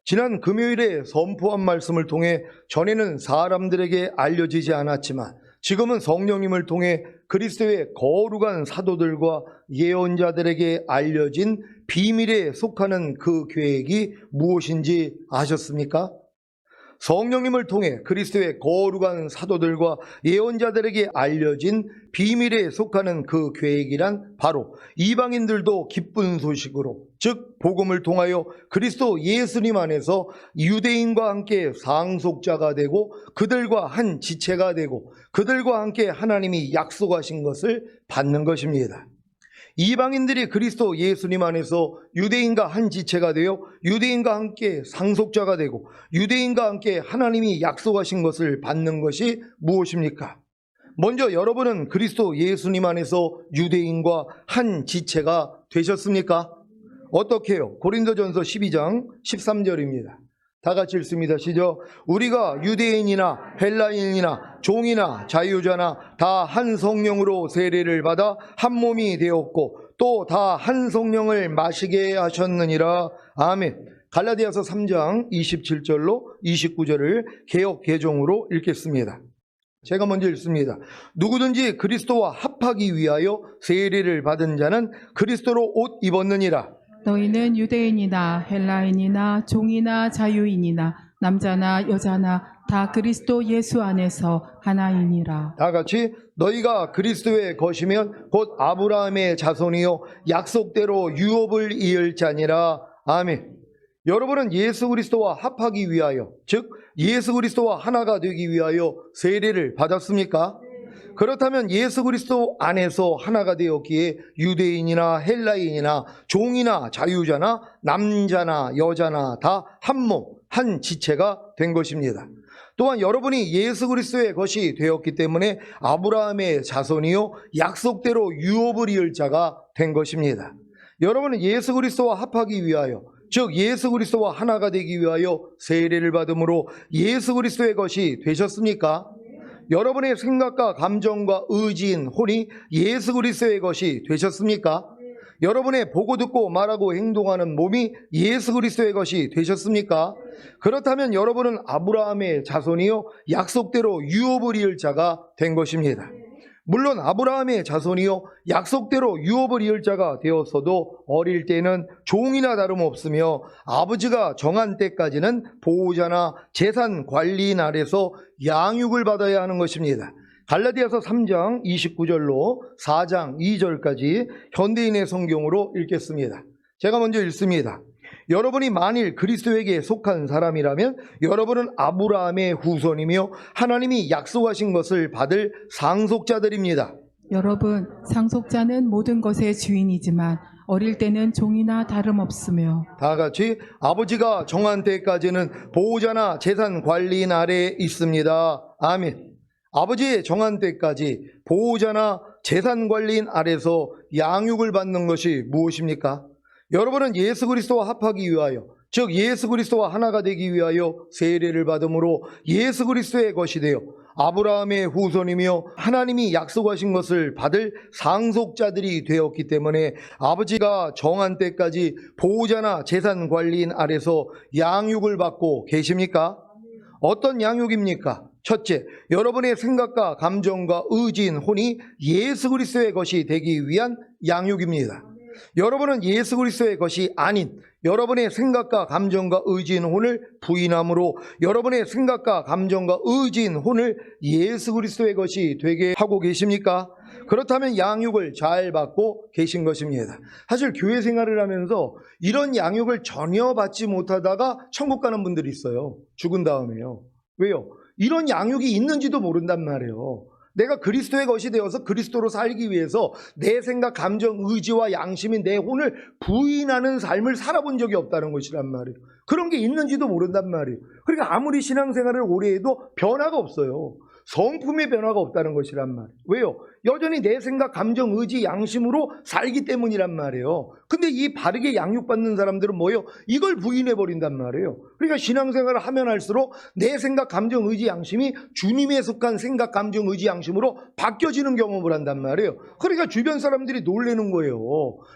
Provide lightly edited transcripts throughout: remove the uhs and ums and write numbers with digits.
지난 금요일에 선포한 말씀을 통해 전에는 사람들에게 알려지지 않았지만 지금은 성령님을 통해 그리스도의 거룩한 사도들과 예언자들에게 알려진 비밀에 속하는 그 계획이 무엇인지 아셨습니까? 성령님을 통해 그리스도의 거룩한 사도들과 예언자들에게 알려진 비밀에 속하는 그 계획이란 바로 이방인들도 기쁜 소식으로, 즉 복음을 통하여 그리스도 예수님 안에서 유대인과 함께 상속자가 되고 그들과 한 지체가 되고 그들과 함께 하나님이 약속하신 것을 받는 것입니다. 이방인들이 그리스도 예수님 안에서 유대인과 한 지체가 되어 유대인과 함께 상속자가 되고 유대인과 함께 하나님이 약속하신 것을 받는 것이 무엇입니까? 먼저 여러분은 그리스도 예수님 안에서 유대인과 한 지체가 되셨습니까? 어떻게 해요? 고린도전서 12장 13절입니다. 다 같이 읽습니다. 시작. 우리가 유대인이나 헬라인이나 종이나 자유자나 다 한 성령으로 세례를 받아 한 몸이 되었고 또 다 한 성령을 마시게 하셨느니라. 아멘. 갈라디아서 3장 27절로 29절을 개역 개정으로 읽겠습니다. 제가 먼저 읽습니다. 누구든지 그리스도와 합하기 위하여 세례를 받은 자는 그리스도로 옷 입었느니라. 너희는 유대인이나 헬라인이나 종이나 자유인이나 남자나 여자나 다 그리스도 예수 안에서 하나이니라. 다 같이 너희가 그리스도의 것이면 곧 아브라함의 자손이요 약속대로 유업을 이을 자니라. 아멘. 여러분은 예수 그리스도와 합하기 위하여, 즉 예수 그리스도와 하나가 되기 위하여 세례를 받았습니까? 그렇다면 예수 그리스도 안에서 하나가 되었기에 유대인이나 헬라인이나 종이나 자유자나 남자나 여자나 다 한 몸, 한 지체가 된 것입니다. 또한 여러분이 예수 그리스도의 것이 되었기 때문에 아브라함의 자손이요 약속대로 유업을 이을 자가 된 것입니다. 여러분은 예수 그리스도와 합하기 위하여, 즉 예수 그리스도와 하나가 되기 위하여 세례를 받음으로 예수 그리스도의 것이 되셨습니까? 여러분의 생각과 감정과 의지인 혼이 예수 그리스도의 것이 되셨습니까? 여러분의 보고 듣고 말하고 행동하는 몸이 예수 그리스도의 것이 되셨습니까? 그렇다면 여러분은 아브라함의 자손이요 약속대로 유업을 이을 자가 된 것입니다. 물론 아브라함의 자손이요 약속대로 유업을 이을 자가 되었어도 어릴 때는 종이나 다름없으며 아버지가 정한 때까지는 보호자나 재산 관리인 아래서 양육을 받아야 하는 것입니다. 갈라디아서 3장 29절로 4장 2절까지 현대인의 성경으로 읽겠습니다. 제가 먼저 읽습니다. 여러분이 만일 그리스도에게 속한 사람이라면 여러분은 아브라함의 후손이며 하나님이 약속하신 것을 받을 상속자들입니다. 여러분, 상속자는 모든 것의 주인이지만 어릴 때는 종이나 다름없으며 다 같이 아버지가 정한 때까지는 보호자나 재산 관리인 아래에 있습니다. 아멘. 아버지의 정한 때까지 보호자나 재산 관리인 아래서 양육을 받는 것이 무엇입니까? 여러분은 예수 그리스도와 합하기 위하여, 즉 예수 그리스도와 하나가 되기 위하여 세례를 받음으로 예수 그리스도의 것이 되어 아브라함의 후손이며 하나님이 약속하신 것을 받을 상속자들이 되었기 때문에 아버지가 정한 때까지 보호자나 재산 관리인 아래서 양육을 받고 계십니까? 어떤 양육입니까? 첫째, 여러분의 생각과 감정과 의지인 혼이 예수 그리스도의 것이 되기 위한 양육입니다. 여러분은 예수 그리스도의 것이 아닌 여러분의 생각과 감정과 의지인 혼을 부인함으로 여러분의 생각과 감정과 의지인 혼을 예수 그리스도의 것이 되게 하고 계십니까? 그렇다면 양육을 잘 받고 계신 것입니다. 사실 교회 생활을 하면서 이런 양육을 전혀 받지 못하다가 천국 가는 분들이 있어요. 죽은 다음에요. 왜요? 이런 양육이 있는지도 모른단 말이에요. 내가 그리스도의 것이 되어서 그리스도로 살기 위해서 내 생각, 감정, 의지와 양심인 내 혼을 부인하는 삶을 살아본 적이 없다는 것이란 말이에요. 그런 게 있는지도 모른단 말이에요. 그러니까 아무리 신앙생활을 오래 해도 변화가 없어요. 성품의 변화가 없다는 것이란 말이에요. 왜요? 여전히 내 생각, 감정, 의지, 양심으로 살기 때문이란 말이에요. 근데 이 바르게 양육받는 사람들은 뭐예요? 이걸 부인해버린단 말이에요. 그러니까 신앙생활을 하면 할수록 내 생각, 감정, 의지, 양심이 주님에 속한 생각, 감정, 의지, 양심으로 바뀌어지는 경험을 한단 말이에요. 그러니까 주변 사람들이 놀라는 거예요.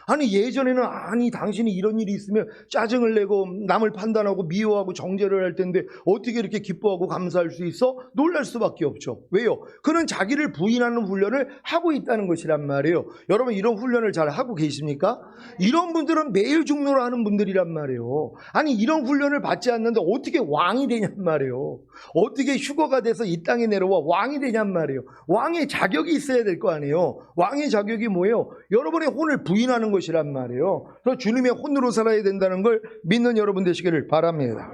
아니 예전에는 아니 당신이 이런 일이 있으면 짜증을 내고 남을 판단하고 미워하고 정죄를 할 텐데 어떻게 이렇게 기뻐하고 감사할 수 있어? 놀랄 수밖에 없죠. 왜요? 그는 자기를 부인하는 훈련을 하고 있다는 것이란 말이에요. 여러분 이런 훈련을 잘 하고 계십니까? 이런 분들은 매일 중노를 하는 분들이란 말이에요. 아니 이런 훈련을 받지 않는데 어떻게 왕이 되냔 말이에요. 어떻게 휴거가 돼서 이 땅에 내려와 왕이 되냔 말이에요. 왕의 자격이 있어야 될 거 아니에요. 왕의 자격이 뭐예요? 여러분의 혼을 부인하는 것이란 말이에요. 그래서 주님의 혼으로 살아야 된다는 걸 믿는 여러분 되시기를 바랍니다.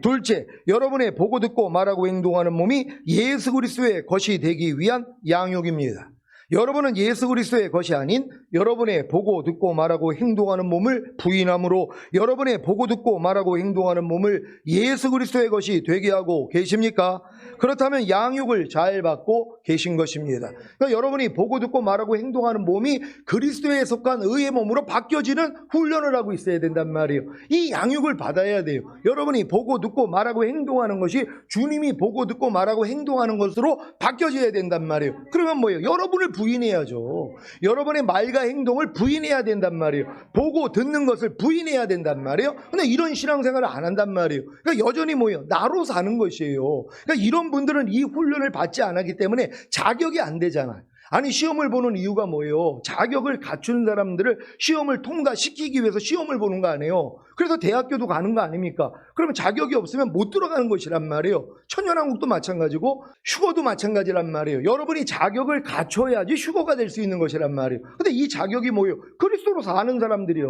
둘째, 여러분의 보고 듣고 말하고 행동하는 몸이 예수 그리스도의 것이 되기 위한 양육입니다. 여러분은 예수 그리스도의 것이 아닌 여러분의 보고 듣고 말하고 행동하는 몸을 부인함으로 여러분의 보고 듣고 말하고 행동하는 몸을 예수 그리스도의 것이 되게 하고 계십니까? 그렇다면 양육을 잘 받고 계신 것입니다. 그러니까 여러분이 보고 듣고 말하고 행동하는 몸이 그리스도에 속한 의의 몸으로 바뀌어지는 훈련을 하고 있어야 된단 말이에요. 이 양육을 받아야 돼요. 여러분이 보고 듣고 말하고 행동하는 것이 주님이 보고 듣고 말하고 행동하는 것으로 바뀌어져야 된단 말이에요. 그러면 뭐예요? 여러분을 부인해야죠. 여러분의 말과 행동을 부인해야 된단 말이에요. 보고 듣는 것을 부인해야 된단 말이에요. 근데 이런 신앙생활을 안 한단 말이에요. 그러니까 여전히 뭐예요? 나로 사는 것이에요. 그러니까 이런 분들은 이 훈련을 받지 않았기 때문에 자격이 안 되잖아요. 아니 시험을 보는 이유가 뭐예요? 자격을 갖춘 사람들을 시험을 통과시키기 위해서 시험을 보는 거 아니에요? 그래서 대학교도 가는 거 아닙니까? 그러면 자격이 없으면 못 들어가는 것이란 말이에요. 천연한국도 마찬가지고 휴거도 마찬가지란 말이에요. 여러분이 자격을 갖춰야지 휴거가 될 수 있는 것이란 말이에요. 근데 이 자격이 뭐예요? 그리스도로 사는 사람들이요.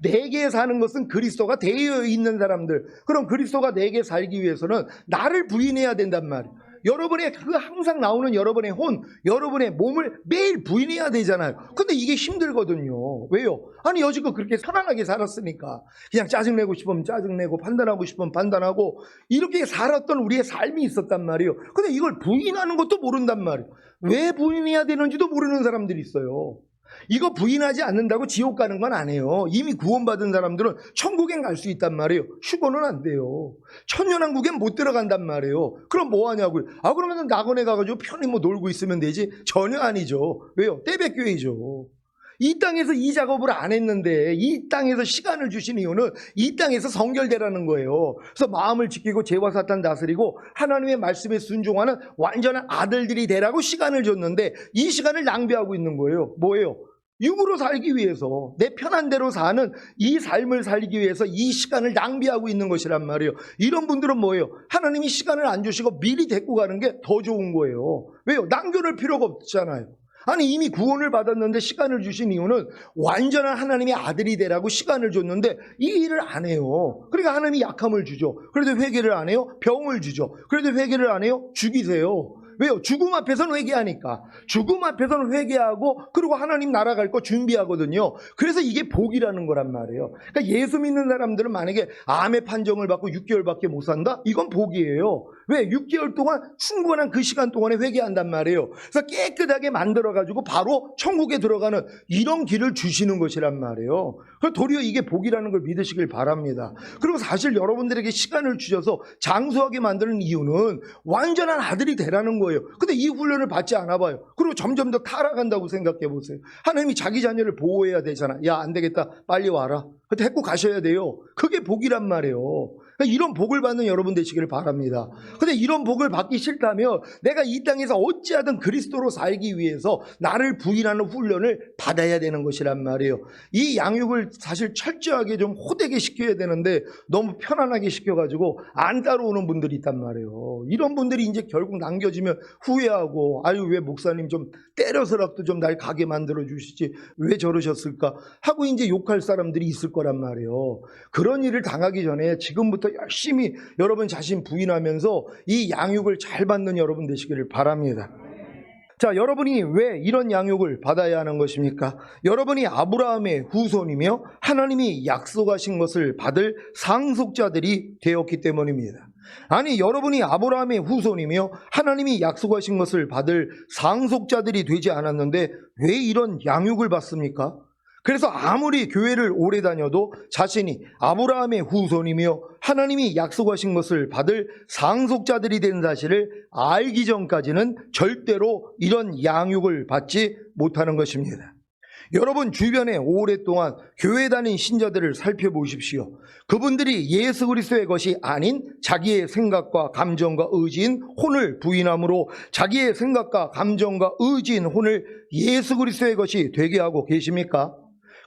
내게 사는 것은 그리스도가 되어 있는 사람들. 그럼 그리스도가 내게 살기 위해서는 나를 부인해야 된단 말이에요. 여러분의 그 항상 나오는 여러분의 혼, 여러분의 몸을 매일 부인해야 되잖아요. 근데 이게 힘들거든요. 왜요? 아니 여지껏 그렇게 편안하게 살았으니까 그냥 짜증내고 싶으면 짜증내고 판단하고 싶으면 판단하고 이렇게 살았던 우리의 삶이 있었단 말이에요. 근데 이걸 부인하는 것도 모른단 말이에요. 왜 부인해야 되는지도 모르는 사람들이 있어요. 이거 부인하지 않는다고 지옥 가는 건 아니에요. 이미 구원받은 사람들은 천국엔 갈 수 있단 말이에요. 휴거는 안 돼요. 천년왕국엔 못 들어간단 말이에요. 그럼 뭐 하냐고요? 그러면 낙원에 가가지고 편히 뭐 놀고 있으면 되지? 전혀 아니죠. 왜요? 떼백교회죠. 이 땅에서 이 작업을 안 했는데 이 땅에서 시간을 주신 이유는 이 땅에서 성결되라는 거예요. 그래서 마음을 지키고 죄와 사탄 다스리고 하나님의 말씀에 순종하는 완전한 아들들이 되라고 시간을 줬는데 이 시간을 낭비하고 있는 거예요. 뭐예요? 육으로 살기 위해서 내 편한 대로 사는 이 삶을 살기 위해서 이 시간을 낭비하고 있는 것이란 말이에요. 이런 분들은 뭐예요? 하나님이 시간을 안 주시고 미리 데리고 가는 게 더 좋은 거예요. 왜요? 남겨놓을 필요가 없잖아요. 아니 이미 구원을 받았는데 시간을 주신 이유는 완전한 하나님의 아들이 되라고 시간을 줬는데 이 일을 안 해요. 그러니까 하나님이 약함을 주죠. 그래도 회개를 안 해요? 병을 주죠. 그래도 회개를 안 해요? 죽이세요. 왜요? 죽음 앞에서는 회개하니까. 죽음 앞에서는 회개하고 그리고 하나님 나라 갈 거 준비하거든요. 그래서 이게 복이라는 거란 말이에요. 그러니까 예수 믿는 사람들은 만약에 암의 판정을 받고 6개월밖에 못 산다? 이건 복이에요. 왜? 6개월 동안 충분한 그 시간 동안에 회개한단 말이에요. 그래서 깨끗하게 만들어가지고 바로 천국에 들어가는 이런 길을 주시는 것이란 말이에요. 그래서 도리어 이게 복이라는 걸 믿으시길 바랍니다. 그리고 사실 여러분들에게 시간을 주셔서 장수하게 만드는 이유는 완전한 아들이 되라는 거예요. 근데 이 훈련을 받지 않아 봐요. 그리고 점점 더 타락한다고 생각해 보세요. 하나님이 자기 자녀를 보호해야 되잖아. 야, 안 되겠다. 빨리 와라. 그때 데리고 가셔야 돼요. 그게 복이란 말이에요. 그러니까 이런 복을 받는 여러분 되시기를 바랍니다. 근데 이런 복을 받기 싫다면 내가 이 땅에서 어찌하든 그리스도로 살기 위해서 나를 부인하는 훈련을 받아야 되는 것이란 말이에요. 이 양육을 사실 철저하게 좀 호되게 시켜야 되는데 너무 편안하게 시켜가지고 안 따라오는 분들이 있단 말이에요. 이런 분들이 이제 결국 남겨지면 후회하고 아유 왜 목사님 좀 때려서라도 좀 날 가게 만들어 주시지 왜 저러셨을까 하고 이제 욕할 사람들이 있을 거란 말이에요. 그런 일을 당하기 전에 지금부터 열심히 여러분 자신 부인하면서 이 양육을 잘 받는 여러분 되시기를 바랍니다. 자, 여러분이 왜 이런 양육을 받아야 하는 것입니까? 여러분이 아브라함의 후손이며 하나님이 약속하신 것을 받을 상속자들이 되었기 때문입니다. 아니 여러분이 아브라함의 후손이며 하나님이 약속하신 것을 받을 상속자들이 되지 않았는데 왜 이런 양육을 받습니까? 그래서 아무리 교회를 오래 다녀도 자신이 아브라함의 후손이며 하나님이 약속하신 것을 받을 상속자들이 된 사실을 알기 전까지는 절대로 이런 양육을 받지 못하는 것입니다. 여러분 주변에 오랫동안 교회 다닌 신자들을 살펴보십시오. 그분들이 예수 그리스도의 것이 아닌 자기의 생각과 감정과 의지인 혼을 부인함으로 자기의 생각과 감정과 의지인 혼을 예수 그리스도의 것이 되게 하고 계십니까?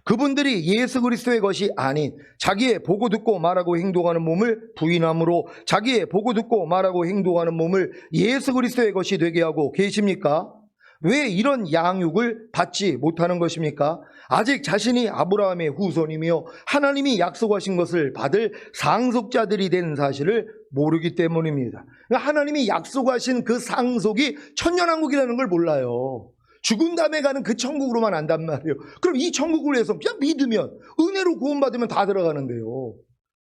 그분들이 예수 그리스도의 것이 아닌 자기의 보고 듣고 말하고 행동하는 몸을 부인함으로 자기의 보고 듣고 말하고 행동하는 몸을 예수 그리스도의 것이 되게 하고 계십니까? 왜 이런 양육을 받지 못하는 것입니까? 아직 자신이 아브라함의 후손이며 하나님이 약속하신 것을 받을 상속자들이 된 사실을 모르기 때문입니다. 하나님이 약속하신 그 상속이 천년왕국이라는 걸 몰라요. 죽은 다음에 가는 그 천국으로만 안단 말이에요. 그럼 이 천국을 위해서 그냥 믿으면 은혜로 구원받으면 다 들어가는데요.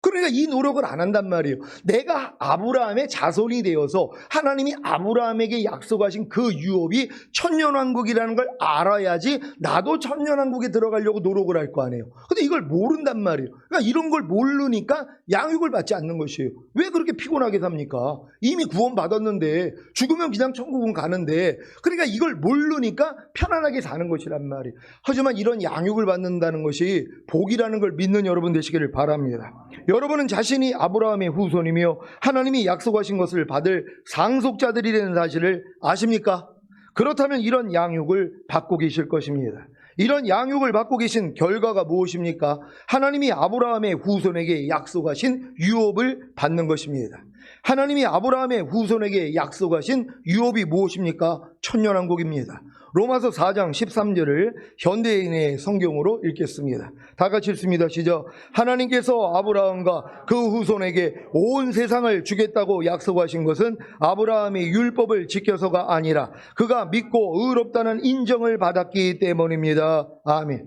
그러니까 이 노력을 안 한단 말이에요. 내가 아브라함의 자손이 되어서 하나님이 아브라함에게 약속하신 그 유업이 천년왕국이라는 걸 알아야지 나도 천년왕국에 들어가려고 노력을 할 거 아니에요. 근데 이걸 모른단 말이에요. 그러니까 이런 걸 모르니까 양육을 받지 않는 것이에요. 왜 그렇게 피곤하게 삽니까? 이미 구원받았는데 죽으면 그냥 천국은 가는데 그러니까 이걸 모르니까 편안하게 사는 것이란 말이에요. 하지만 이런 양육을 받는다는 것이 복이라는 걸 믿는 여러분 되시기를 바랍니다. 여러분은 자신이 아브라함의 후손이며 하나님이 약속하신 것을 받을 상속자들이 되는 사실을 아십니까? 그렇다면 이런 양육을 받고 계실 것입니다. 이런 양육을 받고 계신 결과가 무엇입니까? 하나님이 아브라함의 후손에게 약속하신 유업을 받는 것입니다. 하나님이 아브라함의 후손에게 약속하신 유업이 무엇입니까? 천년왕국입니다. 로마서 4장 13절을 현대인의 성경으로 읽겠습니다. 다 같이 읽습니다. 시작. 하나님께서 아브라함과 그 후손에게 온 세상을 주겠다고 약속하신 것은 아브라함이 율법을 지켜서가 아니라 그가 믿고 의롭다는 인정을 받았기 때문입니다. 아멘.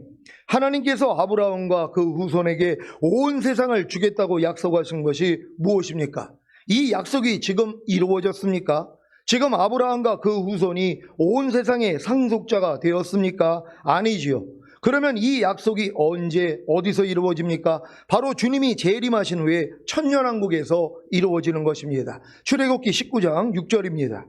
하나님께서 아브라함과 그 후손에게 온 세상을 주겠다고 약속하신 것이 무엇입니까? 이 약속이 지금 이루어졌습니까? 지금 아브라함과 그 후손이 온 세상의 상속자가 되었습니까? 아니지요. 그러면 이 약속이 언제 어디서 이루어집니까? 바로 주님이 재림하신 후에 천년왕국에서 이루어지는 것입니다. 출애굽기 19장 6절입니다.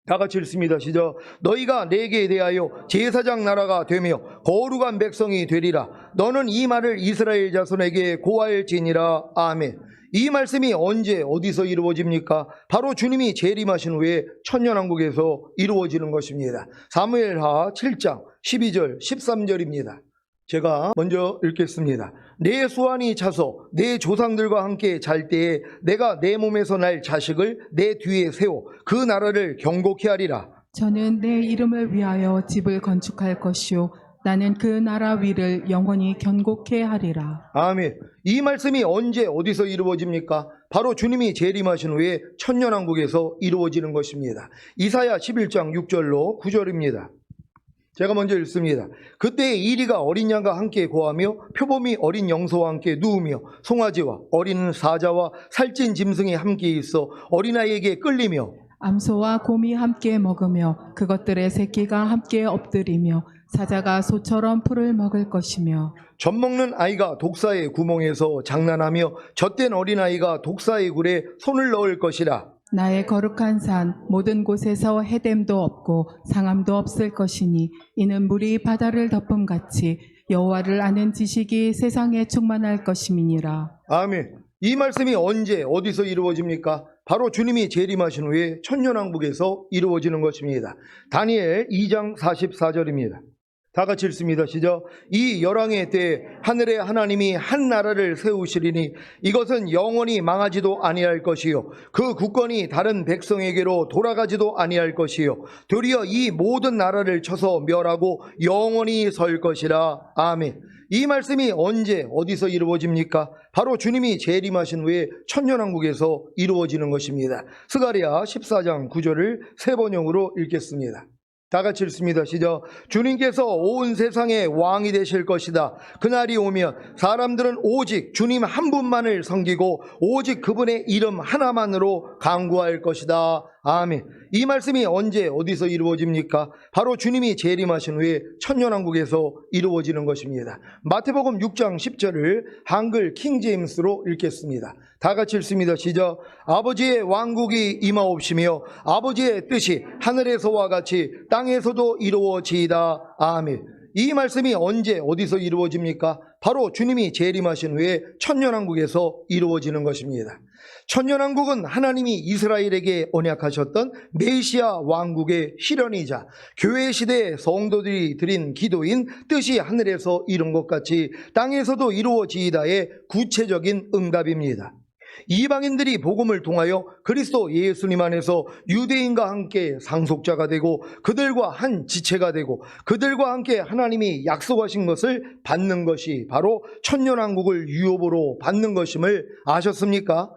다 같이 읽습니다. 시작. 너희가 내게 대하여 제사장 나라가 되며 거룩한 백성이 되리라. 너는 이 말을 이스라엘 자손에게 고할지니라. 아멘. 이 말씀이 언제 어디서 이루어집니까? 바로 주님이 재림하신 후에 천년왕국에서 이루어지는 것입니다. 사무엘하 7장 12절 13절입니다. 제가 먼저 읽겠습니다. 내 수완이 차서 내 조상들과 함께 잘 때에 내가 내 몸에서 날 자식을 내 뒤에 세워 그 나라를 경고케 하리라. 저는 내 이름을 위하여 집을 건축할 것이요 나는 그 나라 위를 영원히 견고케 하리라. 아멘. 이 말씀이 언제 어디서 이루어집니까? 바로 주님이 재림하신 후에 천년왕국에서 이루어지는 것입니다. 이사야 11장 6절로 9절입니다. 제가 먼저 읽습니다. 그때 이리가 어린 양과 함께 고하며 표범이 어린 영소와 함께 누우며 송아지와 어린 사자와 살찐 짐승이 함께 있어 어린아이에게 끌리며 암소와 곰이 함께 먹으며 그것들의 새끼가 함께 엎드리며 사자가 소처럼 풀을 먹을 것이며 젖먹는 아이가 독사의 구멍에서 장난하며 젖된 어린아이가 독사의 굴에 손을 넣을 것이라. 나의 거룩한 산 모든 곳에서 해됨도 없고 상함도 없을 것이니 이는 물이 바다를 덮음같이 여호와를 아는 지식이 세상에 충만할 것임이니라. 아멘. 이 말씀이 언제 어디서 이루어집니까? 바로 주님이 재림하신 후에 천년왕국에서 이루어지는 것입니다. 다니엘 2장 44절입니다. 다 같이 읽습니다. 시작. 이 열왕의 때에 하늘의 하나님이 한 나라를 세우시리니 이것은 영원히 망하지도 아니할 것이요 그 국권이 다른 백성에게로 돌아가지도 아니할 것이요 도리어 이 모든 나라를 쳐서 멸하고 영원히 설 것이라. 아멘. 이 말씀이 언제 어디서 이루어집니까? 바로 주님이 재림하신 후에 천년왕국에서 이루어지는 것입니다. 스가랴 14장 9절을 세 번역으로 읽겠습니다. 다 같이 읽습니다. 시작. 주님께서 온 세상의 왕이 되실 것이다. 그날이 오면 사람들은 오직 주님 한 분만을 섬기고 오직 그분의 이름 하나만으로 간구할 것이다. 아멘. 이 말씀이 언제 어디서 이루어집니까? 바로 주님이 재림하신 후에 천년왕국에서 이루어지는 것입니다. 마태복음 6장 10절을 한글 킹제임스로 읽겠습니다. 다 같이 읽습니다. 시작. 아버지의 왕국이 임하옵시며 아버지의 뜻이 하늘에서와 같이 땅에서도 이루어지이다. 아멘. 이 말씀이 언제 어디서 이루어집니까? 바로 주님이 재림하신 후에 천년왕국에서 이루어지는 것입니다. 천년왕국은 하나님이 이스라엘에게 언약하셨던 메시아 왕국의 실현이자 교회 시대의 성도들이 드린 기도인 뜻이 하늘에서 이룬 것 같이 땅에서도 이루어지이다의 구체적인 응답입니다. 이방인들이 복음을 통하여 그리스도 예수님 안에서 유대인과 함께 상속자가 되고 그들과 한 지체가 되고 그들과 함께 하나님이 약속하신 것을 받는 것이 바로 천년왕국을 유업으로 받는 것임을 아셨습니까?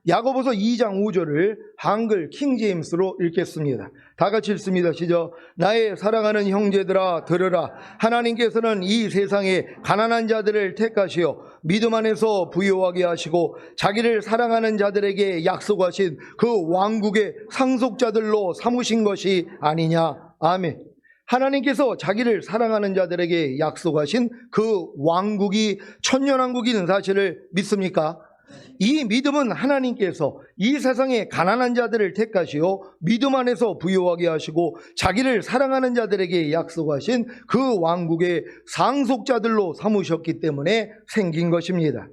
야고보서 2장 5절을 한글 킹제임스로 읽겠습니다. 다 같이 읽습니다. 시작. 나의 사랑하는 형제들아 들으라. 하나님께서는 이 세상에 가난한 자들을 택하시어 믿음 안에서 부요하게 하시고 자기를 사랑하는 자들에게 약속하신 그 왕국의 상속자들로 삼으신 것이 아니냐. 아멘. 하나님께서 자기를 사랑하는 자들에게 약속하신 그 왕국이 천년왕국인 사실을 믿습니까? 이 믿음은 하나님께서 이 세상에 가난한 자들을 택하시어 믿음 안에서 부요하게 하시고 자기를 사랑하는 자들에게 약속하신 그 왕국의 상속자들로 삼으셨기 때문에 생긴 것입니다.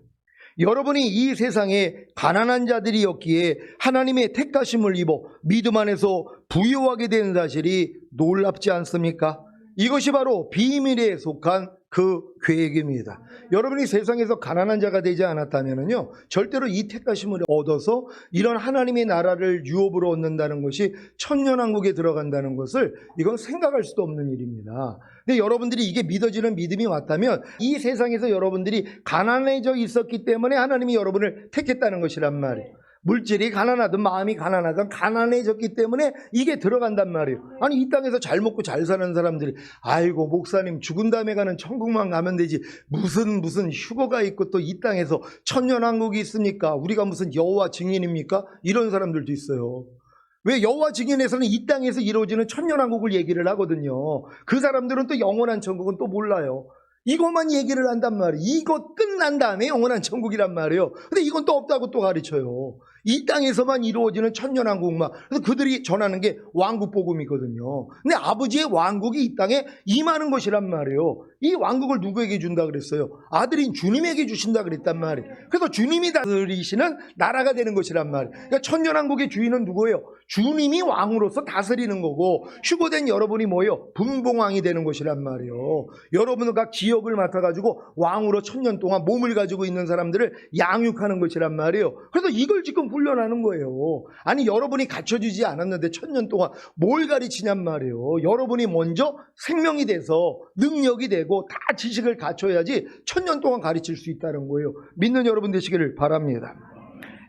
여러분이 이 세상에 가난한 자들이었기에 하나님의 택하심을 입어 믿음 안에서 부요하게 된 사실이 놀랍지 않습니까? 이것이 바로 비밀에 속한 그 계획입니다. 여러분이 세상에서 가난한 자가 되지 않았다면요, 절대로 이 택하심을 얻어서 이런 하나님의 나라를 유업으로 얻는다는 것이 천년왕국에 들어간다는 것을 이건 생각할 수도 없는 일입니다. 근데 여러분들이 이게 믿어지는 믿음이 왔다면 이 세상에서 여러분들이 가난해져 있었기 때문에 하나님이 여러분을 택했다는 것이란 말이에요. 물질이 가난하든 마음이 가난하든 가난해졌기 때문에 이게 들어간단 말이에요. 아니 이 땅에서 잘 먹고 잘 사는 사람들이 아이고 목사님 죽은 다음에 가는 천국만 가면 되지 무슨 휴거가 있고 또 이 땅에서 천년왕국이 있습니까? 우리가 무슨 여호와 증인입니까? 이런 사람들도 있어요. 왜 여호와 증인에서는 이 땅에서 이루어지는 천년왕국을 얘기를 하거든요. 그 사람들은 또 영원한 천국은 또 몰라요. 이것만 얘기를 한단 말이에요. 이거 끝난 다음에 영원한 천국이란 말이에요. 근데 이건 또 없다고 또 가르쳐요. 이 땅에서만 이루어지는 천년왕국만. 그래서 그들이 전하는 게 왕국 복음이거든요. 근데 아버지의 왕국이 이 땅에 임하는 것이란 말이에요. 이 왕국을 누구에게 준다 그랬어요? 아들인 주님에게 주신다 그랬단 말이에요. 그래서 주님이 다스리시는 나라가 되는 것이란 말이에요. 그러니까 천년왕국의 주인은 누구예요? 주님이 왕으로서 다스리는 거고 휴거된 여러분이 뭐예요? 분봉왕이 되는 것이란 말이에요. 여러분은 각 지역을 맡아가지고 왕으로 천년 동안 몸을 가지고 있는 사람들을 양육하는 것이란 말이에요. 그래서 이걸 지금 훈련하는 거예요. 아니 여러분이 갖춰주지 않았는데 천년 동안 뭘 가르치냔 말이에요. 여러분이 먼저 생명이 돼서 능력이 되고 다 지식을 갖춰야지 천년 동안 가르칠 수 있다는 거예요. 믿는 여러분 되시기를 바랍니다.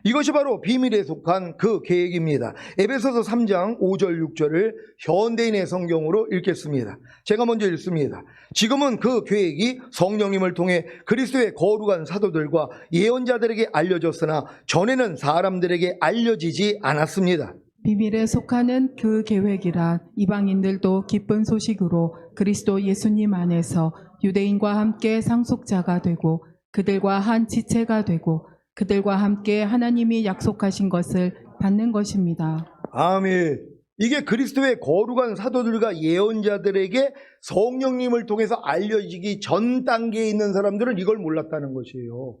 이것이 바로 비밀에 속한 그 계획입니다. 에베소서 3장 5절 6절을 현대인의 성경으로 읽겠습니다. 제가 먼저 읽습니다. 지금은 그 계획이 성령님을 통해 그리스도의 거룩한 사도들과 예언자들에게 알려졌으나 전에는 사람들에게 알려지지 않았습니다. 비밀에 속하는 그 계획이란 이방인들도 기쁜 소식으로 그리스도 예수님 안에서 유대인과 함께 상속자가 되고 그들과 한 지체가 되고 그들과 함께 하나님이 약속하신 것을 받는 것입니다. 아멘. 이게 그리스도의 거룩한 사도들과 예언자들에게 성령님을 통해서 알려지기 전 단계에 있는 사람들은 이걸 몰랐다는 것이에요.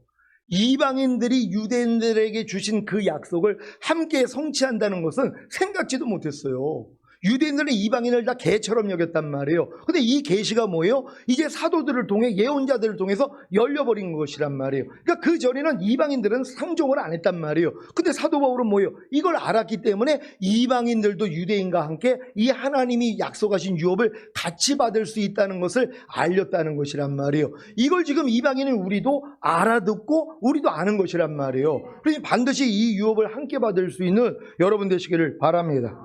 이방인들이 유대인들에게 주신 그 약속을 함께 성취한다는 것은 생각지도 못했어요. 유대인들은 이방인을 다 개처럼 여겼단 말이에요. 근데 이 계시가 뭐예요? 이제 사도들을 통해 예언자들을 통해서 열려버린 것이란 말이에요. 그러니까 그 전에는 이방인들은 상종을 안 했단 말이에요. 근데 사도 바울은 뭐예요? 이걸 알았기 때문에 이방인들도 유대인과 함께 이 하나님이 약속하신 유업을 같이 받을 수 있다는 것을 알렸다는 것이란 말이에요. 이걸 지금 이방인은 우리도 알아듣고 우리도 아는 것이란 말이에요. 그러니 반드시 이 유업을 함께 받을 수 있는 여러분 되시기를 바랍니다.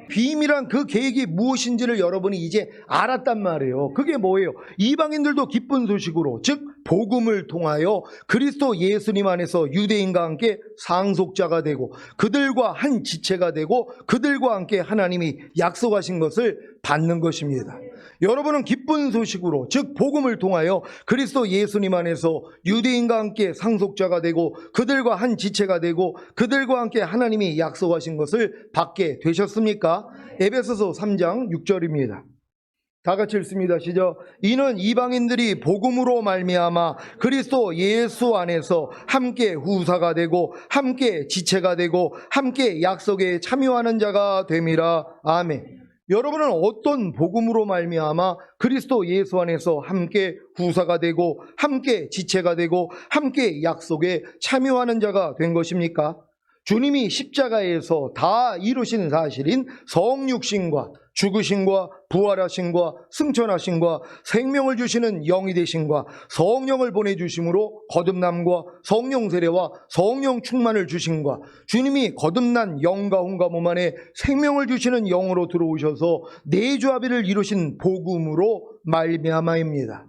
비밀한 그 계획이 무엇인지를 여러분이 이제 알았단 말이에요. 그게 뭐예요? 이방인들도 기쁜 소식으로, 즉 복음을 통하여 그리스도 예수님 안에서 유대인과 함께 상속자가 되고 그들과 한 지체가 되고 그들과 함께 하나님이 약속하신 것을 받는 것입니다. 여러분은 기쁜 소식으로, 즉 복음을 통하여 그리스도 예수님 안에서 유대인과 함께 상속자가 되고 그들과 한 지체가 되고 그들과 함께 하나님이 약속하신 것을 받게 되셨습니까? 에베소서 3장 6절입니다. 다 같이 읽습니다. 시작. 이는 이방인들이 복음으로 말미암아 그리스도 예수 안에서 함께 후사가 되고 함께 지체가 되고 함께 약속에 참여하는 자가 됨이라. 아멘. 여러분은 어떤 복음으로 말미암아 그리스도 예수 안에서 함께 후사가 되고 함께 지체가 되고 함께 약속에 참여하는 자가 된 것입니까? 주님이 십자가에서 다 이루신 사실인 성육신과 죽으심과 부활하심과 승천하심과 생명을 주시는 영이 되심과 성령을 보내주심으로 거듭남과 성령 세례와 성령 충만을 주심과 주님이 거듭난 영과 혼과 몸 안에 생명을 주시는 영으로 들어오셔서 내주합의를 이루신 복음으로 말미암아입니다.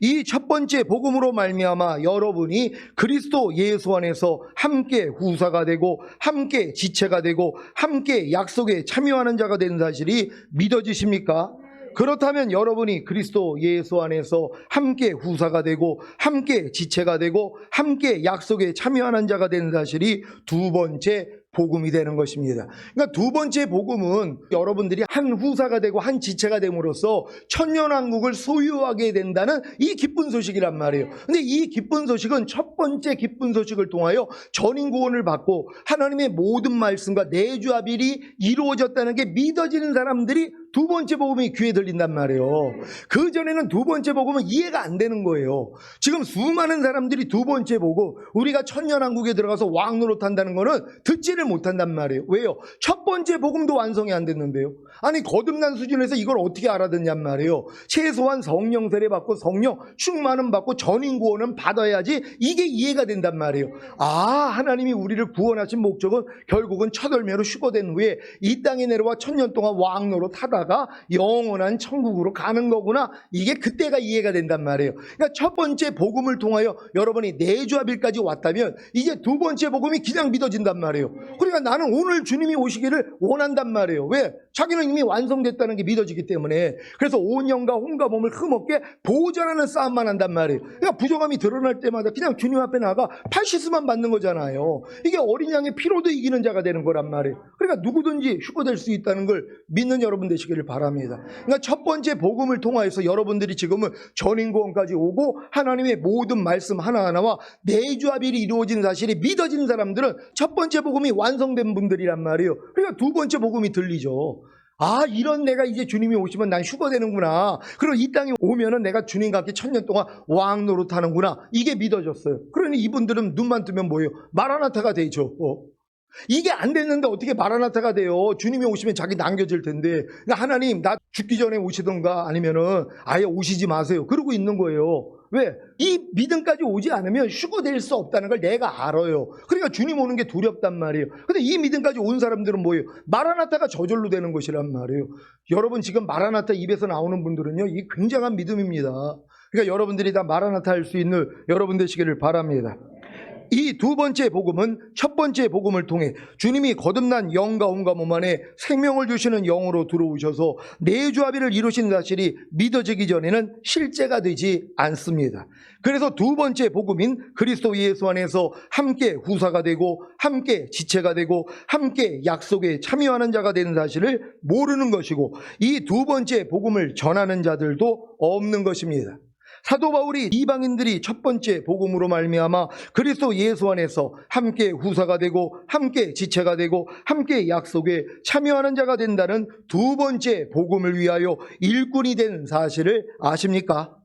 이 첫 번째 복음으로 말미암아 여러분이 그리스도 예수 안에서 함께 후사가 되고 함께 지체가 되고 함께 약속에 참여하는 자가 된 사실이 믿어지십니까? 그렇다면 여러분이 그리스도 예수 안에서 함께 후사가 되고 함께 지체가 되고 함께 약속에 참여하는 자가 된 사실이 두 번째 복음이 되는 것입니다. 그러니까 두 번째 복음은 여러분들이 한 후사가 되고 한 지체가 됨으로써 천년왕국을 소유하게 된다는 이 기쁜 소식이란 말이에요. 근데 이 기쁜 소식은 첫 번째 기쁜 소식을 통하여 전인구원을 받고 하나님의 모든 말씀과 내주합일이 이루어졌다는 게 믿어지는 사람들이 두 번째 복음이 귀에 들린단 말이에요. 그 전에는 두 번째 복음은 이해가 안 되는 거예요. 지금 수많은 사람들이 두 번째 복음, 우리가 천년왕국에 들어가서 왕 노릇한다는 거는 듣지를 못한단 말이에요. 왜요? 첫 번째 복음도 완성이 안 됐는데요. 아니 거듭난 수준에서 이걸 어떻게 알아듣냔 말이에요. 최소한 성령 세례 받고 성령 충만은 받고 전인구원은 받아야지 이게 이해가 된단 말이에요. 아, 하나님이 우리를 구원하신 목적은 결국은 첫 열매로 휴거된 후에 이 땅에 내려와 천년 동안 왕 노릇하다가 영원한 천국으로 가는 거구나. 이게 그때가 이해가 된단 말이에요. 그러니까 첫 번째 복음을 통하여 여러분이 내주합일까지 왔다면 이제 두 번째 복음이 그냥 믿어진단 말이에요. 그러니까 나는 오늘 주님이 오시기를 원한단 말이에요. 왜? 자기는 이미 완성됐다는 게 믿어지기 때문에. 그래서 온 영과 혼과 몸을 흠없게 보존하는 싸움만 한단 말이에요. 그러니까 부족함이 드러날 때마다 그냥 주님 앞에 나가 팔시스만 받는 거잖아요. 이게 어린 양의 피로도 이기는 자가 되는 거란 말이에요. 그러니까 누구든지 휴거될 수 있다는 걸 믿는 여러분 되시기를 바랍니다. 그러니까 첫 번째 복음을 통하여서 여러분들이 지금은 전인구원까지 오고 하나님의 모든 말씀 하나하나와 내주합일이 이루어진 사실이 믿어진 사람들은 첫 번째 복음이 완성된 분들이란 말이에요. 그러니까 두 번째 복음이 들리죠. 아, 이런 내가 이제 주님이 오시면 난 휴거되는구나. 그리고 이 땅에 오면은 내가 주님과 함께 천년 동안 왕 노릇하는구나. 이게 믿어졌어요. 그러니 이분들은 눈만 뜨면 뭐예요? 마라나타가 되죠. 이게 안 됐는데 어떻게 마라나타가 돼요? 주님이 오시면 자기 남겨질 텐데. 그러니까 하나님, 나 죽기 전에 오시던가 아니면은 아예 오시지 마세요. 그러고 있는 거예요. 왜? 이 믿음까지 오지 않으면 휴거될 수 없다는 걸 내가 알아요. 그러니까 주님 오는 게 두렵단 말이에요. 근데 이 믿음까지 온 사람들은 뭐예요? 마라나타가 저절로 되는 것이란 말이에요. 여러분 지금 마라나타 입에서 나오는 분들은요, 이 굉장한 믿음입니다. 그러니까 여러분들이 다 마라나타 할 수 있는 여러분 되시기를 바랍니다. 이 두 번째 복음은 첫 번째 복음을 통해 주님이 거듭난 영과 혼과 몸 안에 생명을 주시는 영으로 들어오셔서 내주합의를 이루신 사실이 믿어지기 전에는 실제가 되지 않습니다. 그래서 두 번째 복음인 그리스도 예수 안에서 함께 후사가 되고 함께 지체가 되고 함께 약속에 참여하는 자가 되는 사실을 모르는 것이고 이 두 번째 복음을 전하는 자들도 없는 것입니다. 사도 바울이 이방인들이 첫 번째 복음으로 말미암아 그리스도 예수 안에서 함께 후사가 되고 함께 지체가 되고 함께 약속에 참여하는 자가 된다는 두 번째 복음을 위하여 일꾼이 된 사실을 아십니까?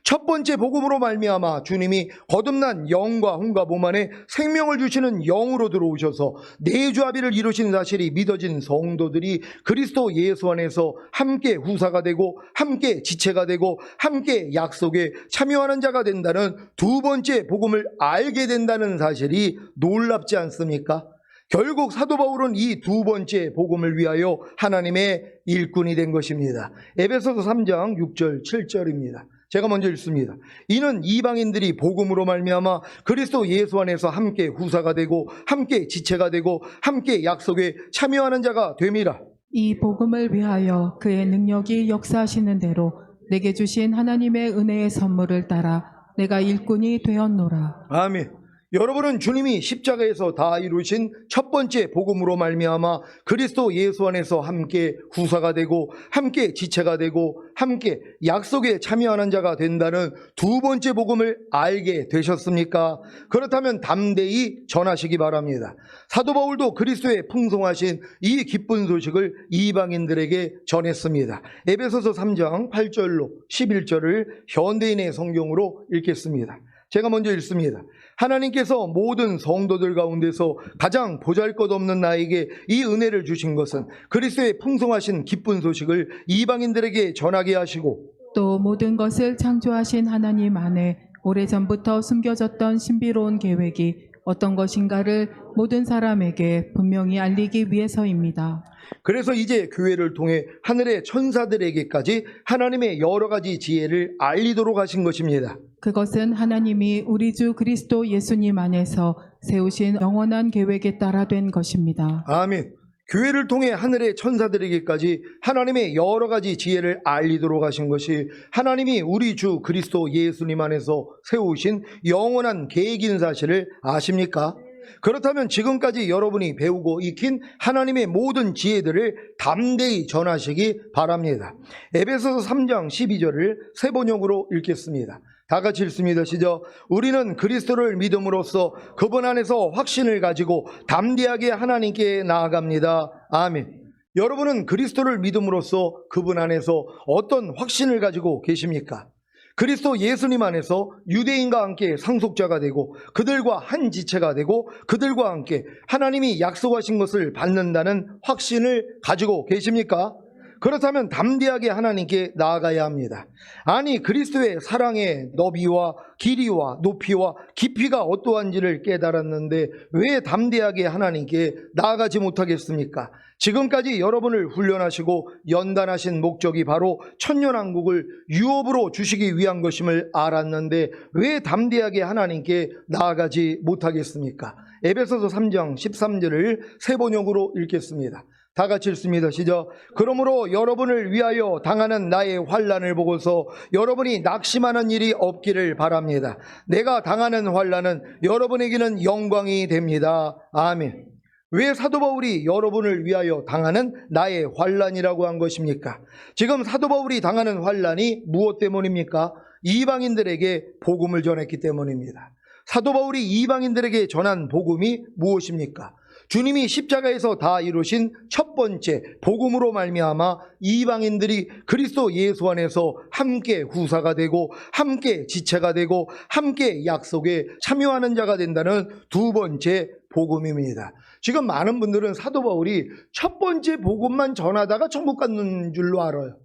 첫 번째 복음으로 말미암아 주님이 거듭난 영과 혼과 몸 안에 생명을 주시는 영으로 들어오셔서 내주합의를 이루신 사실이 믿어진 성도들이 그리스도 예수 안에서 함께 후사가 되고 함께 지체가 되고 함께 약속에 참여하는 자가 된다는 두 번째 복음을 알게 된다는 사실이 놀랍지 않습니까? 결국 사도 바울은 이 두 번째 복음을 위하여 하나님의 일꾼이 된 것입니다. 에베소서 3장 6절 7절입니다. 제가 먼저 읽습니다. 이는 이방인들이 복음으로 말미암아 그리스도 예수 안에서 함께 후사가 되고 함께 지체가 되고 함께 약속에 참여하는 자가 됨이라. 이 복음을 위하여 그의 능력이 역사하시는 대로 내게 주신 하나님의 은혜의 선물을 따라 내가 일꾼이 되었노라. 아멘. 여러분은 주님이 십자가에서 다 이루신 첫 번째 복음으로 말미암아 그리스도 예수 안에서 함께 후사가 되고 함께 지체가 되고 함께 약속에 참여하는 자가 된다는 두 번째 복음을 알게 되셨습니까? 그렇다면 담대히 전하시기 바랍니다. 사도 바울도 그리스도의 풍성하신 이 기쁜 소식을 이방인들에게 전했습니다. 에베소서 3장 8절로 11절을 현대인의 성경으로 읽겠습니다. 제가 먼저 읽습니다. 하나님께서 모든 성도들 가운데서 가장 보잘것없는 나에게 이 은혜를 주신 것은 그리스도의 풍성하신 기쁜 소식을 이방인들에게 전하게 하시고 또 모든 것을 창조하신 하나님 안에 오래전부터 숨겨졌던 신비로운 계획이 어떤 것인가를 모든 사람에게 분명히 알리기 위해서입니다. 그래서 이제 교회를 통해 하늘의 천사들에게까지 하나님의 여러 가지 지혜를 알리도록 하신 것입니다. 그것은 하나님이 우리 주 그리스도 예수님 안에서 세우신 영원한 계획에 따라 된 것입니다. 아멘. 교회를 통해 하늘의 천사들에게까지 하나님의 여러 가지 지혜를 알리도록 하신 것이 하나님이 우리 주 그리스도 예수님 안에서 세우신 영원한 계획인 사실을 아십니까? 그렇다면 지금까지 여러분이 배우고 익힌 하나님의 모든 지혜들을 담대히 전하시기 바랍니다. 에베소서 3장 12절을 세 번역으로 읽겠습니다. 다 같이 읽습니다. 시작. 우리는 그리스도를 믿음으로써 그분 안에서 확신을 가지고 담대하게 하나님께 나아갑니다. 아멘. 여러분은 그리스도를 믿음으로써 그분 안에서 어떤 확신을 가지고 계십니까? 그리스도 예수님 안에서 유대인과 함께 상속자가 되고 그들과 한 지체가 되고 그들과 함께 하나님이 약속하신 것을 받는다는 확신을 가지고 계십니까? 그렇다면 담대하게 하나님께 나아가야 합니다. 아니, 그리스도의 사랑의 너비와 길이와 높이와 깊이가 어떠한지를 깨달았는데 왜 담대하게 하나님께 나아가지 못하겠습니까? 지금까지 여러분을 훈련하시고 연단하신 목적이 바로 천년왕국을 유업으로 주시기 위한 것임을 알았는데 왜 담대하게 하나님께 나아가지 못하겠습니까? 에베소서 3장 13절을 세 번역으로 읽겠습니다. 다 같이 읽습니다. 시작. 그러므로 여러분을 위하여 당하는 나의 환난을 보고서 여러분이 낙심하는 일이 없기를 바랍니다. 내가 당하는 환난은 여러분에게는 영광이 됩니다. 아멘. 왜 사도 바울이 여러분을 위하여 당하는 나의 환난이라고 한 것입니까? 지금 사도 바울이 당하는 환난이 무엇 때문입니까? 이방인들에게 복음을 전했기 때문입니다. 사도 바울이 이방인들에게 전한 복음이 무엇입니까? 주님이 십자가에서 다 이루신 첫 번째 복음으로 말미암아 이방인들이 그리스도 예수 안에서 함께 후사가 되고 함께 지체가 되고 함께 약속에 참여하는 자가 된다는 두 번째 복음입니다. 지금 많은 분들은 사도 바울이 첫 번째 복음만 전하다가 천국 갔는 줄로 알아요.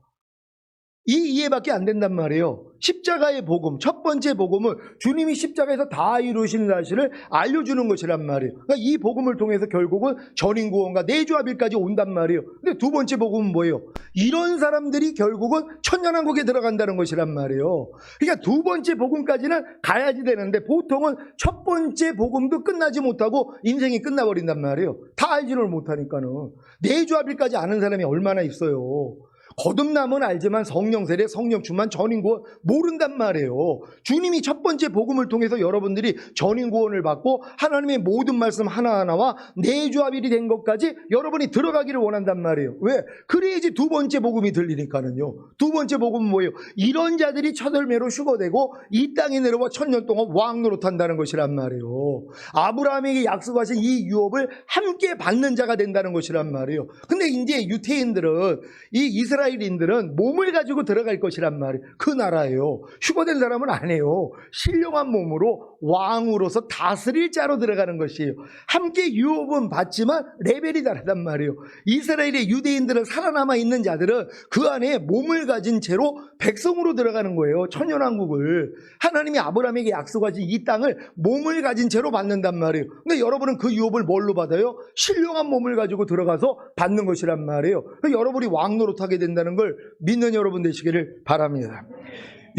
이 이해밖에 안 된단 말이에요. 십자가의 복음, 첫 번째 복음은 주님이 십자가에서 다 이루신 사실을 알려주는 것이란 말이에요. 그러니까 이 복음을 통해서 결국은 전인구원과 내주합일까지 온단 말이에요. 근데 두 번째 복음은 뭐예요? 이런 사람들이 결국은 천년왕국에 들어간다는 것이란 말이에요. 그러니까 두 번째 복음까지는 가야지 되는데 보통은 첫 번째 복음도 끝나지 못하고 인생이 끝나버린단 말이에요. 다 알지를 못하니까는. 내주합일까지 아는 사람이 얼마나 있어요. 거듭남은 알지만 성령 세례, 성령 충만, 전인구원 모른단 말이에요. 주님이 첫 번째 복음을 통해서 여러분들이 전인구원을 받고 하나님의 모든 말씀 하나하나와 내주합일이 된 것까지 여러분이 들어가기를 원한단 말이에요. 왜? 그래야지 두 번째 복음이 들리니까는요. 두 번째 복음은 뭐예요? 이런 자들이 첫 열매로 휴거되고 이 땅에 내려와 천년 동안 왕노릇한다는 것이란 말이에요. 아브라함에게 약속하신 이 유업을 함께 받는 자가 된다는 것이란 말이에요. 근데 이제 유태인들은 이 이스라엘인들은 몸을 가지고 들어갈 것이란 말이에요. 그 나라예요. 휴거된 사람은 안 해요. 신령한 몸으로 왕으로서 다스릴 자로 들어가는 것이에요. 함께 유업은 받지만 레벨이 다르단 말이에요. 이스라엘의 유대인들은 살아남아 있는 자들은 그 안에 몸을 가진 채로 백성으로 들어가는 거예요. 천년왕국을. 하나님이 아브라함에게 약속하신 이 땅을 몸을 가진 채로 받는단 말이에요. 근데 여러분은 그 유업을 뭘로 받아요? 신령한 몸을 가지고 들어가서 받는 것이란 말이에요. 여러분이 왕노릇하게 된다는 걸 믿는 여러분 되시기를 바랍니다.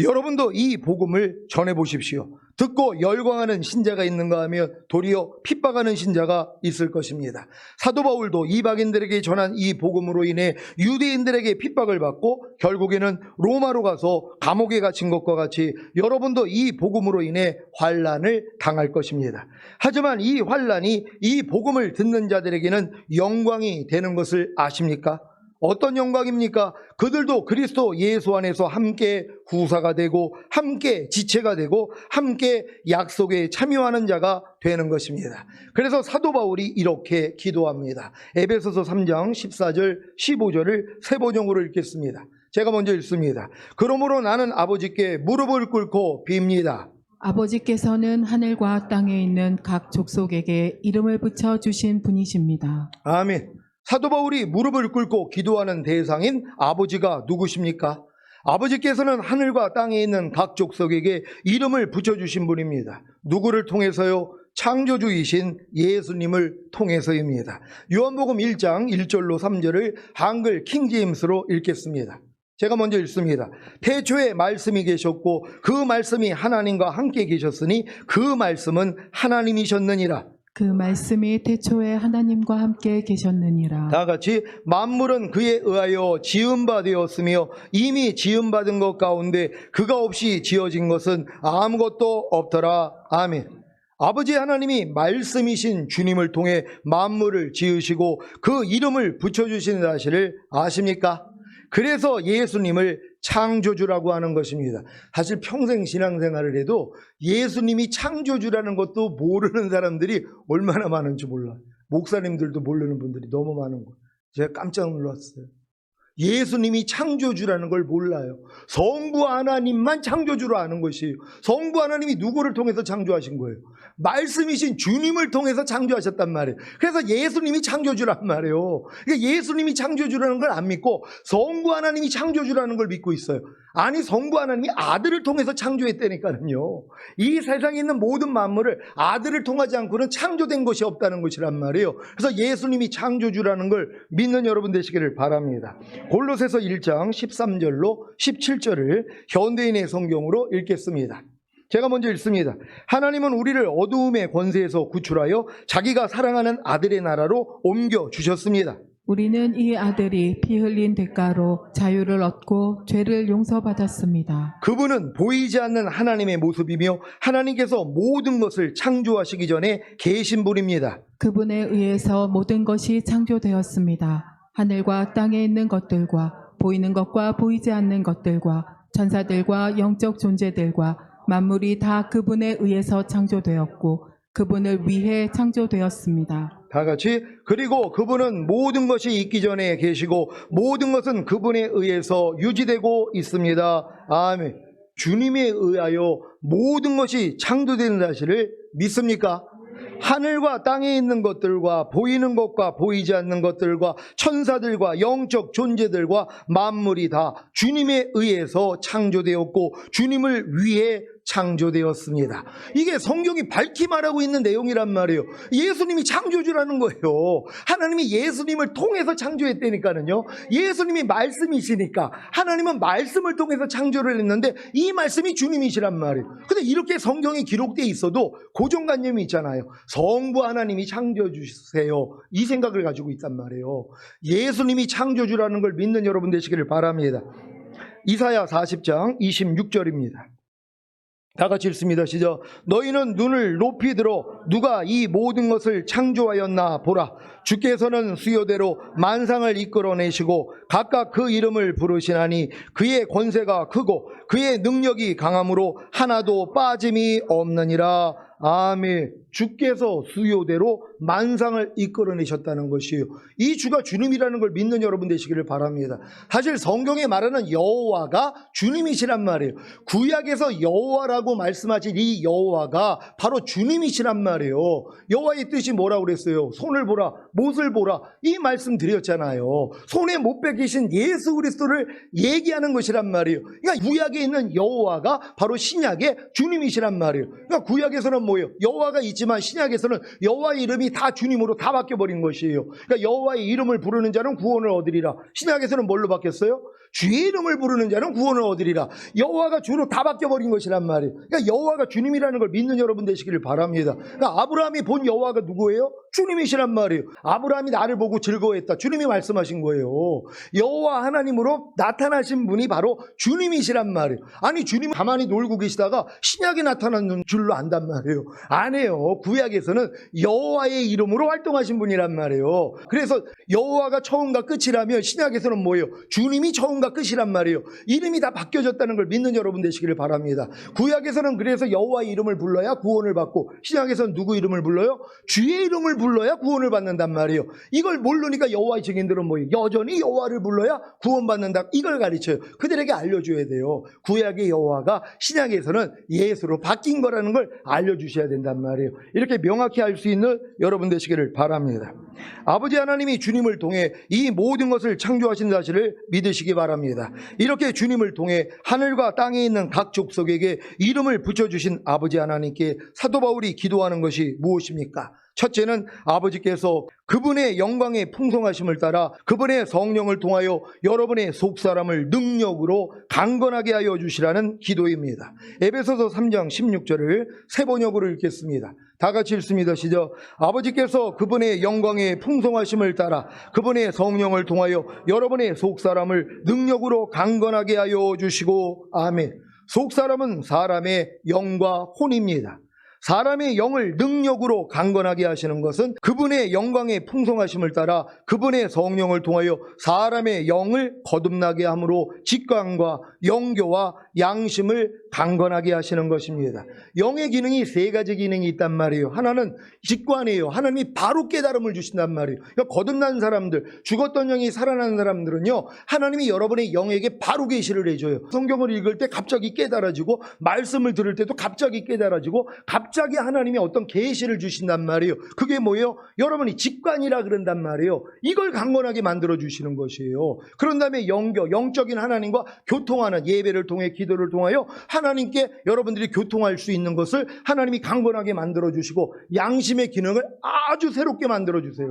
여러분도 이 복음을 전해보십시오. 듣고 열광하는 신자가 있는가 하면 도리어 핍박하는 신자가 있을 것입니다. 사도 바울도 이방인들에게 전한 이 복음으로 인해 유대인들에게 핍박을 받고 결국에는 로마로 가서 감옥에 갇힌 것과 같이 여러분도 이 복음으로 인해 환난을 당할 것입니다. 하지만 이 환난이 이 복음을 듣는 자들에게는 영광이 되는 것을 아십니까? 어떤 영광입니까? 그들도 그리스도 예수 안에서 함께 후사가 되고 함께 지체가 되고 함께 약속에 참여하는 자가 되는 것입니다. 그래서 사도 바울이 이렇게 기도합니다. 에베소서 3장 14절 15절을 세 번역으로 읽겠습니다. 제가 먼저 읽습니다. 그러므로 나는 아버지께 무릎을 꿇고 빕니다. 아버지께서는 하늘과 땅에 있는 각 족속에게 이름을 붙여주신 분이십니다. 아멘. 사도 바울이 무릎을 꿇고 기도하는 대상인 아버지가 누구십니까? 아버지께서는 하늘과 땅에 있는 각 족속에게 이름을 붙여주신 분입니다. 누구를 통해서요? 창조주이신 예수님을 통해서입니다. 요한복음 1장 1절로 3절을 한글 킹제임스로 읽겠습니다. 제가 먼저 읽습니다. 태초에 말씀이 계셨고 그 말씀이 하나님과 함께 계셨으니 그 말씀은 하나님이셨느니라. 그 말씀이 태초에 하나님과 함께 계셨느니라. 다 같이 만물은 그에 의하여 지음바 되었으며 이미 지음받은 것 가운데 그가 없이 지어진 것은 아무것도 없더라. 아멘. 아버지 하나님이 말씀이신 주님을 통해 만물을 지으시고 그 이름을 붙여주신 사실을 아십니까? 그래서 예수님을 창조주라고 하는 것입니다. 사실 평생 신앙생활을 해도 예수님이 창조주라는 것도 모르는 사람들이 얼마나 많은지 몰라요. 목사님들도 모르는 분들이 너무 많은 거예요. 제가 깜짝 놀랐어요. 예수님이 창조주라는 걸 몰라요. 성부 하나님만 창조주로 아는 것이에요. 성부 하나님이 누구를 통해서 창조하신 거예요? 말씀이신 주님을 통해서 창조하셨단 말이에요. 그래서 예수님이 창조주란 말이에요. 그러니까 예수님이 창조주라는 걸 안 믿고 성부 하나님이 창조주라는 걸 믿고 있어요. 아니, 성부 하나님이 아들을 통해서 창조했다니까요. 이 세상에 있는 모든 만물을 아들을 통하지 않고는 창조된 것이 없다는 것이란 말이에요. 그래서 예수님이 창조주라는 걸 믿는 여러분 되시기를 바랍니다. 골로새서 1장 13절로 17절을 현대인의 성경으로 읽겠습니다. 제가 먼저 읽습니다. 하나님은 우리를 어두움의 권세에서 구출하여 자기가 사랑하는 아들의 나라로 옮겨주셨습니다. 우리는 이 아들이 피 흘린 대가로 자유를 얻고 죄를 용서받았습니다. 그분은 보이지 않는 하나님의 모습이며 하나님께서 모든 것을 창조하시기 전에 계신 분입니다. 그분에 의해서 모든 것이 창조되었습니다. 하늘과 땅에 있는 것들과 보이는 것과 보이지 않는 것들과 천사들과 영적 존재들과 만물이 다 그분에 의해서 창조되었고 그분을 위해 창조되었습니다. 다 같이 그리고 그분은 모든 것이 있기 전에 계시고 모든 것은 그분에 의해서 유지되고 있습니다. 아멘. 주님에 의하여 모든 것이 창조된 사실을 믿습니까? 하늘과 땅에 있는 것들과 보이는 것과 보이지 않는 것들과 천사들과 영적 존재들과 만물이 다 주님에 의해서 창조되었고 주님을 위해 창조되었습니다. 이게 성경이 밝히 말하고 있는 내용이란 말이에요. 예수님이 창조주라는 거예요. 하나님이 예수님을 통해서 창조했다니까는요. 예수님이 말씀이시니까 하나님은 말씀을 통해서 창조를 했는데 이 말씀이 주님이시란 말이에요. 근데 이렇게 성경이 기록되어 있어도 고정관념이 있잖아요. 성부 하나님이 창조주세요. 이 생각을 가지고 있단 말이에요. 예수님이 창조주라는 걸 믿는 여러분 되시기를 바랍니다. 이사야 40장 26절입니다. 다 같이 읽습니다. 시작. 너희는 눈을 높이 들어 누가 이 모든 것을 창조하였나 보라. 주께서는 수요대로 만상을 이끌어내시고 각각 그 이름을 부르시나니 그의 권세가 크고 그의 능력이 강함으로 하나도 빠짐이 없느니라. 아멘. 주께서 수요대로 만상을 이끌어내셨다는 것이에요. 이 주가 주님이라는 걸 믿는 여러분 되시기를 바랍니다. 사실 성경에 말하는 여호와가 주님이시란 말이에요. 구약에서 여호와라고 말씀하신 이 여호와가 바로 주님이시란 말이에요. 여호와의 뜻이 뭐라고 그랬어요? 손을 보라, 못을 보라, 이 말씀 드렸잖아요. 손에 못 베기신 예수 그리스도를 얘기하는 것이란 말이에요. 그러니까 구약에 있는 여호와가 바로 신약의 주님이시란 말이에요. 그러니까 구약에서는 뭐예요? 여호와가 있지만 신약에서는 여호와의 이름이 다 주님으로 다 바뀌어버린 것이에요. 그러니까 여호와의 이름을 부르는 자는 구원을 얻으리라. 신약에서는 뭘로 바뀌었어요? 주의 이름을 부르는 자는 구원을 얻으리라. 여호와가 주로 다 바뀌어버린 것이란 말이에요. 그러니까 여호와가 주님이라는 걸 믿는 여러분 되시기를 바랍니다. 그러니까 아브라함이 본 여호와가 누구예요? 주님이시란 말이에요. 아브라함이 나를 보고 즐거워했다. 주님이 말씀하신 거예요. 여호와 하나님으로 나타나신 분이 바로 주님이시란 말이에요. 아니, 주님 가만히 놀고 계시다가 신약에 나타나는 줄로 안단 말이에요. 아니에요. 구약에서는 여호와의 이름으로 활동하신 분이란 말이에요. 그래서 여호와가 처음과 끝이라면 신약에서는 뭐예요? 주님이 처음과 끝이란 말이에요. 이름이 다 바뀌어졌다는 걸 믿는 여러분 되시기를 바랍니다. 구약에서는 그래서 여호와의 이름을 불러야 구원을 받고, 신약에서는 누구 이름을 불러요? 주의 이름을 불러야 구원을 받는단 말이에요. 이걸 모르니까 여호와의 증인들은 뭐예요? 여전히 여호와를 불러야 구원받는다, 이걸 가르쳐요. 그들에게 알려줘야 돼요. 구약의 여호와가 신약에서는 예수로 바뀐 거라는 걸 알려주셔야 된단 말이에요. 이렇게 명확히 알 수 있는 여러분 되시기를 바랍니다. 아버지 하나님이 주님을 통해 이 모든 것을 창조하신 사실을 믿으시기 바랍니다. 이렇게 주님을 통해 하늘과 땅에 있는 각 족속에게 이름을 붙여주신 아버지 하나님께 사도 바울이 기도하는 것이 무엇입니까? 첫째는 아버지께서 그분의 영광의 풍성하심을 따라 그분의 성령을 통하여 여러분의 속사람을 능력으로 강건하게 하여 주시라는 기도입니다. 에베소서 3장 16절을 새 번역으로 읽겠습니다. 다 같이 읽습니다. 시작. 아버지께서 그분의 영광의 풍성하심을 따라 그분의 성령을 통하여 여러분의 속사람을 능력으로 강건하게 하여 주시고. 아멘. 속사람은 사람의 영과 혼입니다. 사람의 영을 능력으로 강건하게 하시는 것은 그분의 영광의 풍성하심을 따라 그분의 성령을 통하여 사람의 영을 거듭나게 함으로 직관과 영교와 양심을 강건하게 하시는 것입니다. 영의 기능이 세 가지 기능이 있단 말이에요. 하나는 직관이에요. 하나님이 바로 깨달음을 주신단 말이에요. 그러니까 거듭난 사람들, 죽었던 영이 살아나는 사람들은요, 하나님이 여러분의 영에게 바로 계시를 해줘요. 성경을 읽을 때 갑자기 깨달아지고, 말씀을 들을 때도 갑자기 깨달아지고, 갑자기 하나님이 어떤 계시를 주신단 말이에요. 그게 뭐예요? 여러분이 직관이라 그런단 말이에요. 이걸 강건하게 만들어 주시는 것이에요. 그런 다음에 영교, 영적인 하나님과 교통하는, 예배를 통해 기도를 통하여 하나님께 여러분들이 교통할 수 있는 것을 하나님이 강건하게 만들어 주시고, 양심의 기능을 아주 새롭게 만들어 주세요.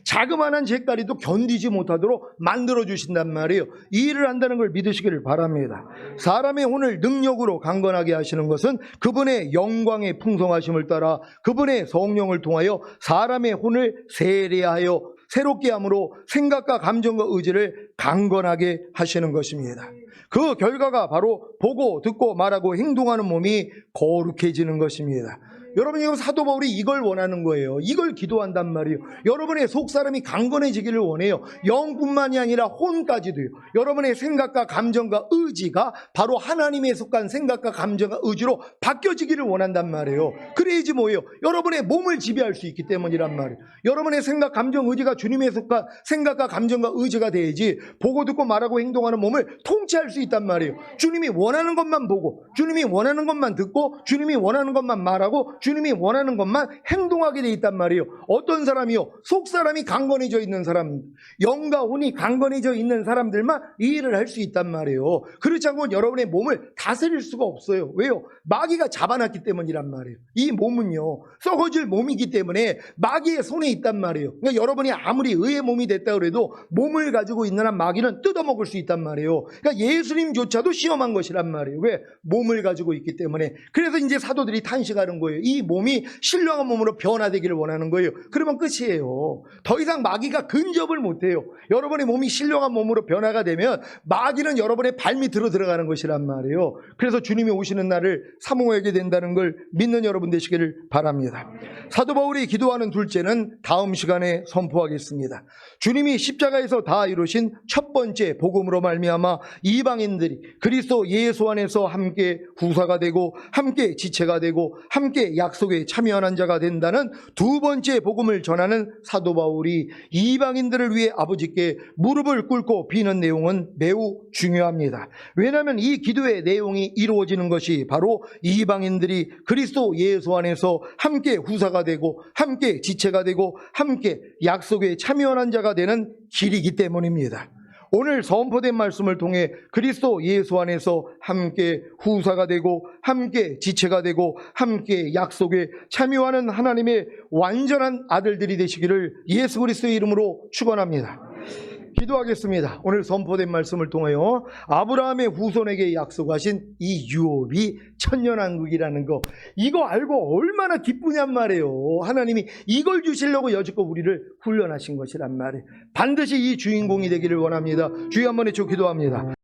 자그마한 죄가리도 견디지 못하도록 만들어 주신단 말이에요. 이 일을 한다는 걸 믿으시기를 바랍니다. 사람의 혼을 능력으로 강건하게 하시는 것은 그분의 영광의 풍성하심을 따라 그분의 성령을 통하여 사람의 혼을 세례하여 새롭게 함으로 생각과 감정과 의지를 강건하게 하시는 것입니다. 그 결과가 바로 보고 듣고 말하고 행동하는 몸이 거룩해지는 것입니다. 여러분, 이거 사도 바울이 이걸 원하는 거예요. 이걸 기도한단 말이에요. 여러분의 속사람이 강건해지기를 원해요. 영뿐만이 아니라 혼까지도요. 여러분의 생각과 감정과 의지가 바로 하나님에 속한 생각과 감정과 의지로 바뀌어지기를 원한단 말이에요. 그래야지 뭐예요? 여러분의 몸을 지배할 수 있기 때문이란 말이에요. 여러분의 생각, 감정, 의지가 주님에 속한 생각과 감정과 의지가 돼야지 보고 듣고 말하고 행동하는 몸을 통치할 수 있단 말이에요. 주님이 원하는 것만 보고, 주님이 원하는 것만 듣고, 주님이 원하는 것만 말하고, 주님이 원하는 것만 행동하게 돼 있단 말이에요. 어떤 사람이요? 속사람이 강건해져 있는 사람, 영과 혼이 강건해져 있는 사람들만 이 일을 할 수 있단 말이에요. 그렇지 않고는 여러분의 몸을 다스릴 수가 없어요. 왜요? 마귀가 잡아놨기 때문이란 말이에요. 이 몸은요, 썩어질 몸이기 때문에 마귀의 손에 있단 말이에요. 그러니까 여러분이 아무리 의의 몸이 됐다 그래도 몸을 가지고 있는 한 마귀는 뜯어먹을 수 있단 말이에요. 그러니까 예수님조차도 시험한 것이란 말이에요. 왜? 몸을 가지고 있기 때문에. 그래서 이제 사도들이 탄식하는 거예요. 이 몸이 신령한 몸으로 변화되기를 원하는 거예요. 그러면 끝이에요. 더 이상 마귀가 근접을 못해요. 여러분의 몸이 신령한 몸으로 변화가 되면 마귀는 여러분의 발밑으로 들어가는 것이란 말이에요. 그래서 주님이 오시는 날을 사모하게 된다는 걸 믿는 여러분 되시기를 바랍니다. 사도 바울이 기도하는 둘째는 다음 시간에 선포하겠습니다. 주님이 십자가에서 다 이루신 첫 번째 복음으로 말미암아 이방인들이 그리스도 예수 안에서 함께 후사가 되고 함께 지체가 되고 함께 약속에 참여하는 자가 된다는 두 번째 복음을 전하는 사도 바울이 이방인들을 위해 아버지께 무릎을 꿇고 비는 내용은 매우 중요합니다. 왜냐하면 이 기도의 내용이 이루어지는 것이 바로 이방인들이 그리스도 예수 안에서 함께 후사가 되고 함께 지체가 되고 함께 약속에 참여하는 자가 되는 길이기 때문입니다. 오늘 선포된 말씀을 통해 그리스도 예수 안에서 함께 후사가 되고 함께 지체가 되고 함께 약속에 참여하는 하나님의 완전한 아들들이 되시기를 예수 그리스도의 이름으로 축원합니다. 기도하겠습니다. 오늘 선포된 말씀을 통하여 아브라함의 후손에게 약속하신 이 유업이 천년왕국이라는 거, 이거 알고 얼마나 기쁘냔 말이에요. 하나님이 이걸 주시려고 여지껏 우리를 훈련하신 것이란 말이에요. 반드시 이 주인공이 되기를 원합니다. 주여 한번 외쳐 기도합니다.